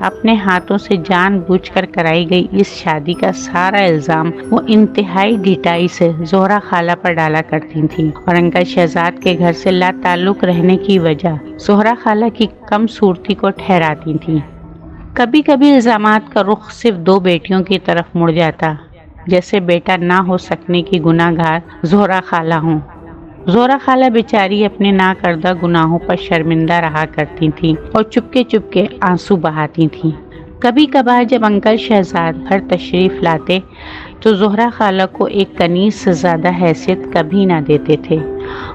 اپنے ہاتھوں سے جان بوجھ کر کرائی گئی اس شادی کا سارا الزام وہ انتہائی ڈھٹائی سے زہرا خالہ پر ڈالا کرتی تھیں، اور انکل شہزاد کے گھر سے لا تعلق رہنے کی وجہ زہرا خالہ کی کم صورتی کو ٹھہراتی تھیں۔ کبھی کبھی الزامات کا رخ صرف دو بیٹیوں کی طرف مڑ جاتا، جیسے بیٹا نہ ہو سکنے کی گناہ گار زہرا خالہ ہوں۔ زہرا خالہ بیچاری اپنے نہ کردہ گناہوں پر شرمندہ رہا کرتی تھیں اور چپکے آنسو بہاتی تھیں۔ کبھی کبھار جب انکل شہزاد گھر تشریف لاتے تو زہرا خالہ کو ایک کنیز سے زیادہ حیثیت کبھی نہ دیتے تھے۔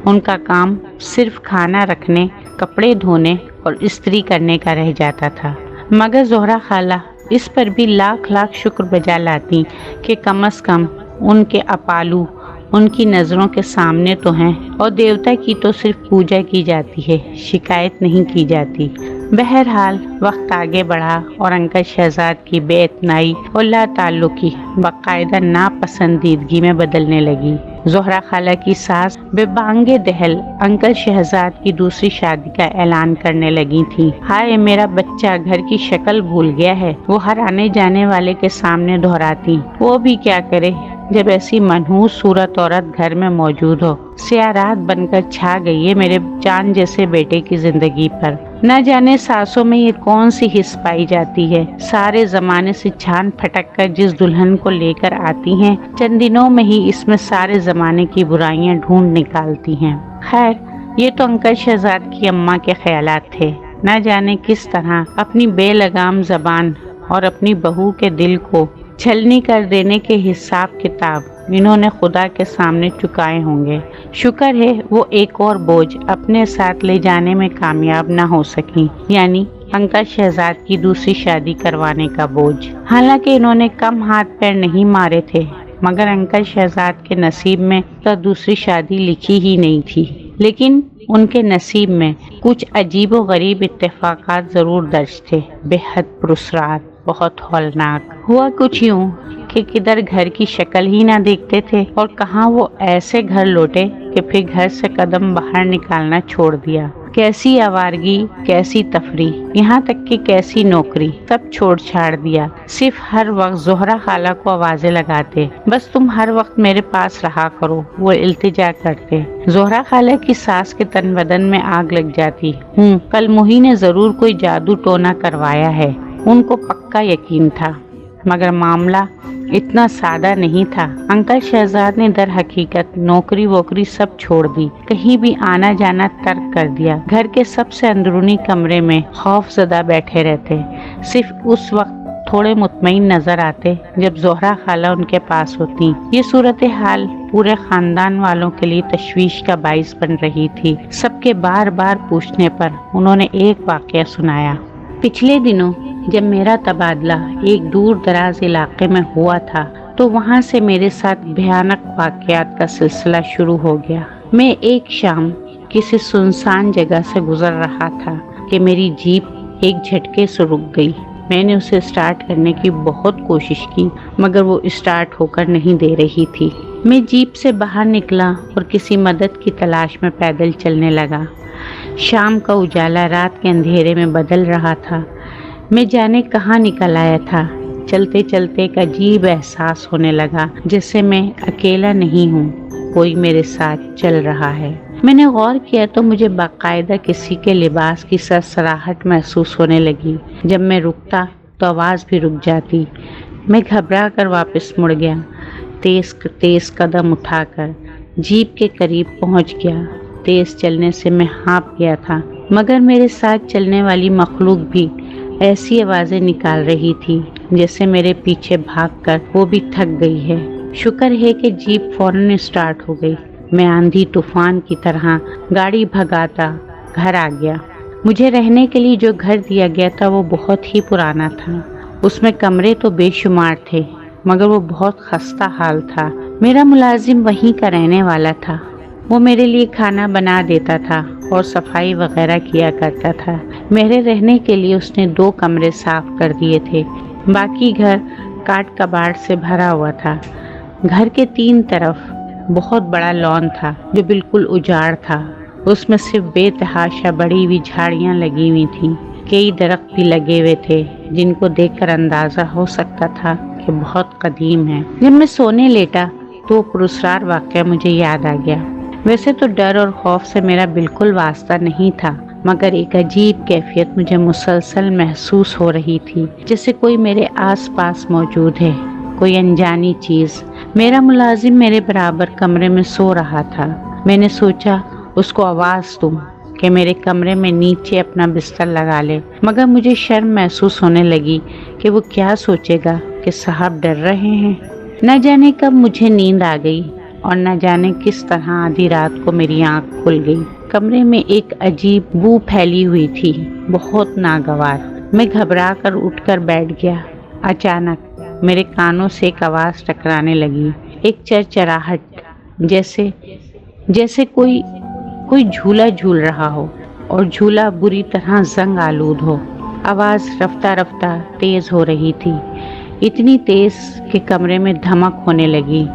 ان کا کام صرف کھانا رکھنے، کپڑے دھونے اور استری کرنے کا رہ جاتا تھا، مگر زہرا خالہ اس پر بھی لاکھ شکر بجا لاتی کہ کم از کم ان کے اپالو ان کی نظروں کے سامنے تو ہیں، اور دیوتا کی تو صرف پوجا کی جاتی ہے، شکایت نہیں کی جاتی۔ بہرحال وقت آگے بڑھا اور انکل شہزاد کی بے اتنائی اور لا تعلقی باقاعدہ ناپسندیدگی میں بدلنے لگی۔ زہرا خالہ کی ساس بے بانگ دہل انکل شہزاد کی دوسری شادی کا اعلان کرنے لگی تھی۔ ہائے میرا بچہ گھر کی شکل بھول گیا ہے، وہ ہر آنے جانے والے کے سامنے دہراتی۔ وہ بھی کیا کرے جب ایسی منحوس صورت عورت گھر میں موجود ہو۔ سیاہ رات بن کر چھا گئی ہے میرے جان جیسے بیٹے کی زندگی پر۔ نہ جانے ساسوں میں یہ کون سی حس پائی جاتی ہے، سارے زمانے سے چھان پھٹک کر جس دلہن کو لے کر آتی ہیں، چند دنوں میں ہی اس میں سارے زمانے کی برائیاں ڈھونڈ نکالتی ہیں۔ خیر یہ تو انکل شہزاد کی اماں کے خیالات تھے، نہ جانے کس طرح اپنی بے لگام زبان اور اپنی بہو کے دل کو چھلنی کر دینے کے حساب کتاب انہوں نے خدا کے سامنے چکائے ہوں گے۔ شکر ہے وہ ایک اور بوجھ اپنے ساتھ لے جانے میں کامیاب نہ ہو سکیں، یعنی انکل شہزاد کی دوسری شادی کروانے کا بوجھ۔ حالانکہ انہوں نے کم ہاتھ پیر نہیں مارے تھے، مگر انکل شہزاد کے نصیب میں تو دوسری شادی لکھی ہی نہیں تھی، لیکن ان کے نصیب میں کچھ عجیب و غریب اتفاقات ضرور درج تھے، بے حد پراسرار، بہت ہولناک۔ ہوا کچھ یوں کہ کدھر گھر کی شکل ہی نہ دیکھتے تھے، اور کہاں وہ ایسے گھر لوٹے کہ پھر گھر سے قدم باہر نکالنا چھوڑ دیا۔ کیسی آوارگی، کیسی تفریح، یہاں تک کہ کیسی نوکری، سب چھوڑ چھاڑ دیا، صرف ہر وقت زہرا خالہ کو آوازیں لگاتے، بس تم ہر وقت میرے پاس رہا کرو، وہ التجا کرتے۔ زہرا خالہ کی ساس کے تن بدن میں آگ لگ جاتی۔ کل موہی نے ضرور کوئی جادو ٹونا کروایا ہے، ان کو پکا یقین تھا، مگر معاملہ اتنا سادہ نہیں تھا۔ انکل شہزاد نے در حقیقت نوکری ووکری سب چھوڑ دی، کہیں بھی آنا جانا ترک کر دیا، گھر کے سب سے اندرونی کمرے میں خوف زدہ بیٹھے رہتے، صرف اس وقت تھوڑے مطمئن نظر آتے جب زہرا خالہ ان کے پاس ہوتی۔ یہ صورتحال پورے خاندان والوں کے لیے تشویش کا باعث بن رہی تھی۔ سب کے بار بار پوچھنے پر انہوں نے ایک واقعہ سنایا۔ پچھلے دنوں جب میرا تبادلہ ایک دور دراز علاقے میں ہوا تھا تو وہاں سے میرے ساتھ بھیانک واقعات کا سلسلہ شروع ہو گیا۔ میں ایک شام کسی سنسان جگہ سے گزر رہا تھا کہ میری جیپ ایک جھٹکے سے رک گئی۔ میں نے اسے اسٹارٹ کرنے کی بہت کوشش کی، مگر وہ اسٹارٹ ہو کر نہیں دے رہی تھی۔ میں جیپ سے باہر نکلا اور کسی مدد کی تلاش میں پیدل چلنے لگا۔ شام کا اجالا رات کے اندھیرے میں بدل رہا تھا۔ میں جانے کہاں نکل آیا تھا۔ چلتے چلتے ایک عجیب احساس ہونے لگا، جیسے میں اکیلا نہیں ہوں، کوئی میرے ساتھ چل رہا ہے۔ میں نے غور کیا تو مجھے باقاعدہ کسی کے لباس کی سرسراہٹ محسوس ہونے لگی۔ جب میں رکتا تو آواز بھی رک جاتی۔ میں گھبرا کر واپس مڑ گیا، تیز قدم اٹھا کر جیپ کے قریب پہنچ گیا۔ تیز چلنے سے میں ہانپ گیا تھا، مگر میرے ساتھ چلنے والی مخلوق بھی ایسی آوازیں نکال رہی تھی جیسے میرے پیچھے بھاگ کر وہ بھی تھک گئی ہے۔ شکر ہے کہ جیپ فوراً اسٹارٹ ہو گئی۔ میں آندھی طوفان کی طرح گاڑی بھگاتا گھر آ گیا۔ مجھے رہنے کے لیے جو گھر دیا گیا تھا وہ بہت ہی پرانا تھا۔ اس میں کمرے تو بے شمار تھے، مگر وہ بہت خستہ حال تھا۔ میرا ملازم وہیں کا رہنے والا تھا۔ وہ میرے لیے کھانا بنا دیتا تھا اور صفائی وغیرہ کیا کرتا تھا۔ میرے رہنے کے لیے اس نے 2 کمرے صاف کر دیے تھے، باقی گھر کاٹ کباڑ سے بھرا ہوا تھا۔ گھر کے 3 طرف بہت بڑا لان تھا جو بالکل اجاڑ تھا، اس میں صرف بے تحاشا بڑی ہوئی جھاڑیاں لگی ہوئی تھیں۔ کئی درخت بھی لگے ہوئے تھے جن کو دیکھ کر اندازہ ہو سکتا تھا کہ بہت قدیم ہے۔ جب میں سونے لیٹا تو پراسرار واقعہ مجھے یاد آ گیا۔ ویسے تو ڈر اور خوف سے میرا بالکل واسطہ نہیں تھا، مگر ایک عجیب کیفیت مجھے مسلسل محسوس ہو رہی تھی، جیسے کوئی میرے آس پاس موجود ہے، کوئی انجانی چیز۔ میرا ملازم میرے برابر کمرے میں سو رہا تھا۔ میں نے سوچا اس کو آواز دوں کہ میرے کمرے میں نیچے اپنا بستر لگا لے، مگر مجھے شرم محسوس ہونے لگی کہ وہ کیا سوچے گا کہ صاحب ڈر رہے ہیں۔ نہ جانے کب مجھے نیند آ گئی اور نہ جانے کس طرح آدھی رات کو میری آنکھ کھل گئی۔ کمرے میں ایک عجیب بو پھیلی ہوئی تھی، بہت ناگوار۔ میں گھبرا کر اٹھ کر بیٹھ گیا۔ اچانک میرے کانوں سے ایک آواز ٹکرانے لگی، ایک چرچراہٹ، جیسے کوئی جھولا جھول رہا ہو اور جھولا بری طرح زنگ آلود ہو۔ آواز رفتہ رفتہ تیز ہو رہی تھی، اتنی تیز کہ کمرے میں دھمک ہونے لگی۔